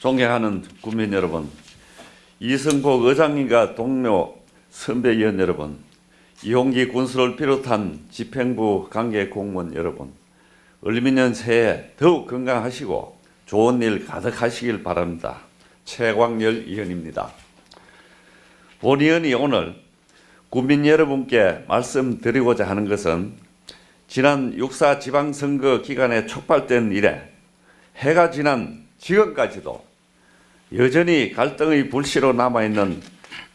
존경하는 국민 여러분, 이승복 의장님과 동료 선배위원 여러분, 이홍기 군수를 비롯한 집행부 관계 공무원 여러분, 을미년 새해 더욱 건강하시고 좋은 일 가득하시길 바랍니다. 최광열 의원입니다. 본 의원이 오늘 국민 여러분께 말씀드리고자 하는 것은 지난 6.4 지방선거 기간에 촉발된 이래 해가 지난 지금까지도 여전히 갈등의 불씨로 남아있는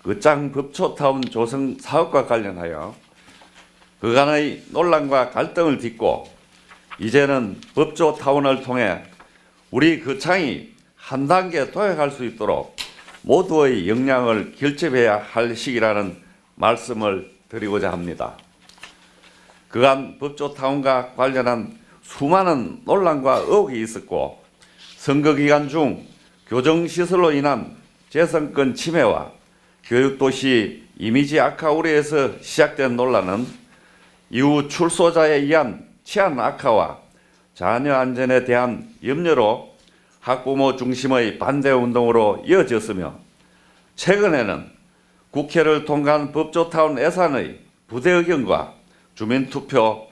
거창 법초타운 조성 사업과 관련하여 그간의 논란과 갈등을 딛고 이제는 법조타운을 통해 우리 거창이 한 단계 도약할 수 있도록 모두의 역량을 결집해야 할 시기라는 말씀을 드리고자 합니다. 그간 법조타운과 관련한 수많은 논란과 의혹이 있었고 선거 기간 중 교정시설로 인한 재선권 침해와 교육도시 이미지 악화 우려에서 시작된 논란은 이후 출소자에 의한 치안 악화와 자녀 안전에 대한 염려로 학부모 중심의 반대운동으로 이어졌으며 최근에는 국회를 통과한 법조타운 예산의 부대 의견과 주민투표,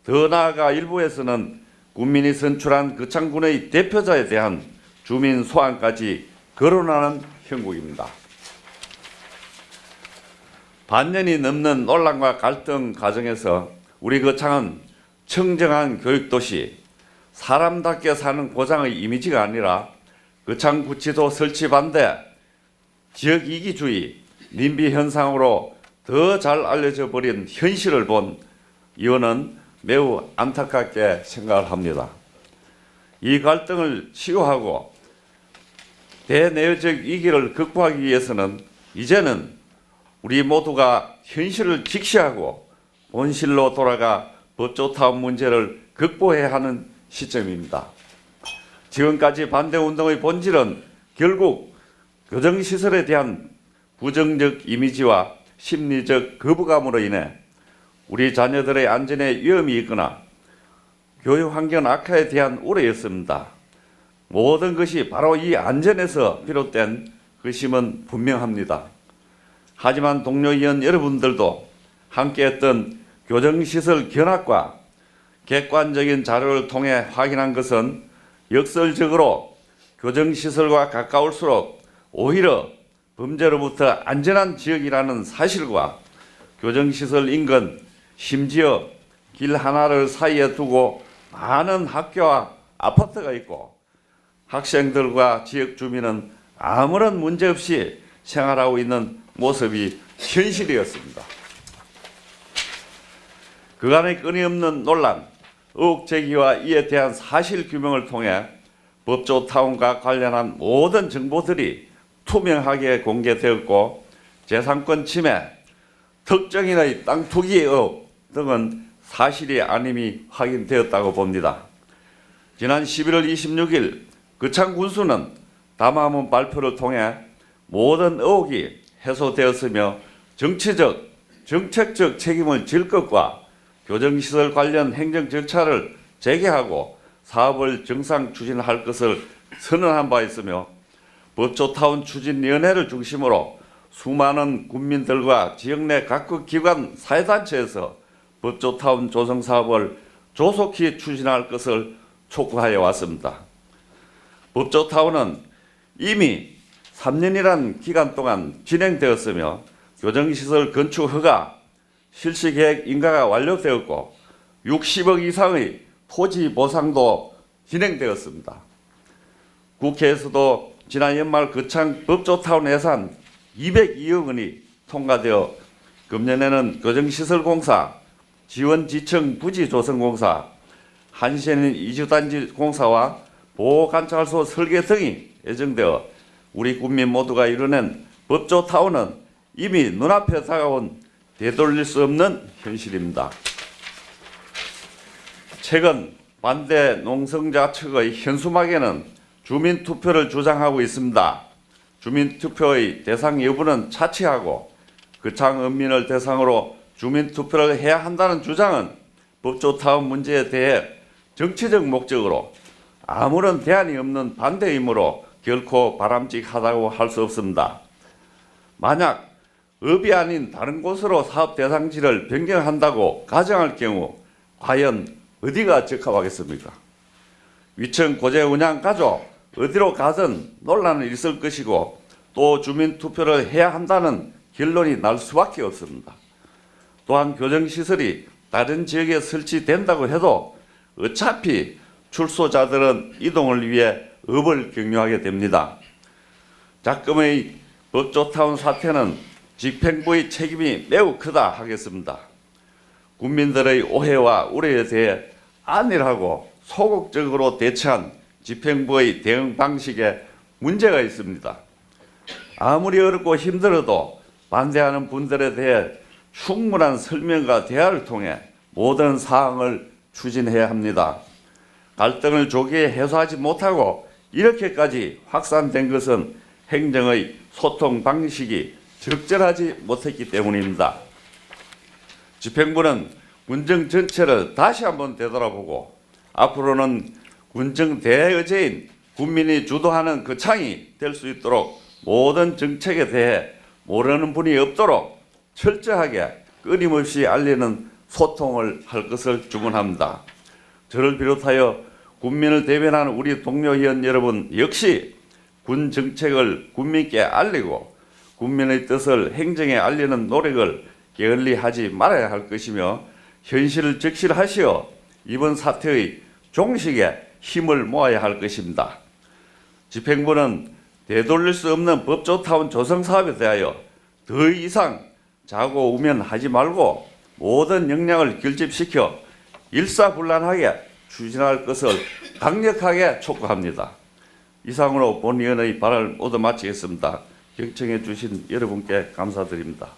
더 나아가 일부에서는 국민이 선출한 거창군의 대표자에 대한 주민 소환까지 거론하는 형국입니다. 반년이 넘는 논란과 갈등 과정에서 우리 거창은 청정한 교육도시, 사람답게 사는 고장의 이미지가 아니라 거창구치소 설치 반대, 지역 이기주의, 님비 현상으로 더 잘 알려져 버린 현실을 본 의원은 매우 안타깝게 생각을 합니다. 이 갈등을 치유하고 대내적 위기를 극복하기 위해서는 이제는 우리 모두가 현실을 직시하고 본실로 돌아가 법조타운 문제를 극복해야 하는 시점입니다. 지금까지 반대운동의 본질은 결국 교정시설에 대한 부정적 이미지와 심리적 거부감으로 인해 우리 자녀들의 안전에 위험이 있거나 교육 환경 악화에 대한 우려였습니다. 모든 것이 바로 이 안전에서 비롯된 것임은 분명합니다. 하지만 동료 의원 여러분들도 함께했던 교정시설 견학과 객관적인 자료를 통해 확인한 것은 역설적으로 교정시설과 가까울수록 오히려 범죄로부터 안전한 지역이라는 사실과 교정시설 인근 심지어 길 하나를 사이에 두고 많은 학교와 아파트가 있고 학생들과 지역 주민은 아무런 문제 없이 생활하고 있는 모습이 현실이었습니다. 그간의 끊임없는 논란, 의혹 제기와 이에 대한 사실 규명을 통해 법조타운과 관련한 모든 정보들이 투명하게 공개되었고 재산권 침해, 특정인의 땅 투기 의혹 등은 사실이 아님이 확인되었다고 봅니다. 지난 11월 26일 거창군수는 담화문 발표를 통해 모든 의혹이 해소되었으며 정치적, 정책적 책임을 질 것과 교정시설 관련 행정 절차를 재개하고 사업을 정상 추진할 것을 선언한 바 있으며 법조타운 추진위원회를 중심으로 수많은 국민들과 지역 내 각국 기관 사회단체에서 법조타운 조성 사업을 조속히 추진할 것을 촉구하여 왔습니다. 법조타운은 이미 3년이란 기간 동안 진행되었으며 교정시설 건축 허가, 실시계획 인가가 완료되었고 60억 이상의 토지 보상도 진행되었습니다. 국회에서도 지난 연말 거창 법조타운 예산 202억 원이 통과되어 금년에는 교정시설공사, 지원지청 부지조성공사, 한신인 이주단지 공사와 보호관찰소 설계 등이 예정되어 우리 국민 모두가 이뤄낸 법조타운은 이미 눈앞에 다가온 되돌릴 수 없는 현실입니다. 최근 반대 농성자 측의 현수막에는 주민투표를 주장하고 있습니다. 주민투표의 대상 여부는 차치하고 거창 은민을 대상으로 주민투표를 해야 한다는 주장은 법조타운 문제에 대해 정치적 목적으로 아무런 대안이 없는 반대이므로 결코 바람직하다고 할 수 없습니다. 만약 업이 아닌 다른 곳으로 사업 대상지를 변경한다고 가정할 경우 과연 어디가 적합하겠습니까? 위층 고재 운영 가족 어디로 가든 논란은 있을 것이고 또 주민투표를 해야 한다는 결론이 날 수밖에 없습니다. 또한 교정시설이 다른 지역에 설치된다고 해도 어차피 출소자들은 이동을 위해 업을 경유하게 됩니다. 작금의 법조타운 사태는 집행부의 책임이 매우 크다 하겠습니다. 국민들의 오해와 우려에 대해 안일하고 소극적으로 대처한 집행부의 대응 방식에 문제가 있습니다. 아무리 어렵고 힘들어도 반대하는 분들에 대해 충분한 설명과 대화를 통해 모든 사항을 추진해야 합니다. 갈등을 조기에 해소하지 못하고 이렇게까지 확산된 것은 행정의 소통 방식이 적절하지 못했기 때문입니다. 집행부는 군정 전체를 다시 한번 되돌아보고 앞으로는 군정 대의제인 국민이 주도하는 거창이 될 수 있도록 모든 정책에 대해 모르는 분이 없도록 철저하게 끊임없이 알리는 소통을 할 것을 주문합니다. 저를 비롯하여 국민을 대변하는 우리 동료 의원 여러분 역시 군 정책을 국민께 알리고 국민의 뜻을 행정에 알리는 노력을 게을리 하지 말아야 할 것이며 현실을 적실하시어 이번 사태의 종식에 힘을 모아야 할 것입니다. 집행부는 되돌릴 수 없는 법조타운 조성 사업에 대하여 더 이상 자고 우면하지 말고 모든 역량을 결집시켜 일사불란하게 추진할 것을 강력하게 촉구합니다. 이상으로 본위원의 발언을 모두 마치겠습니다. 경청해 주신 여러분께 감사드립니다.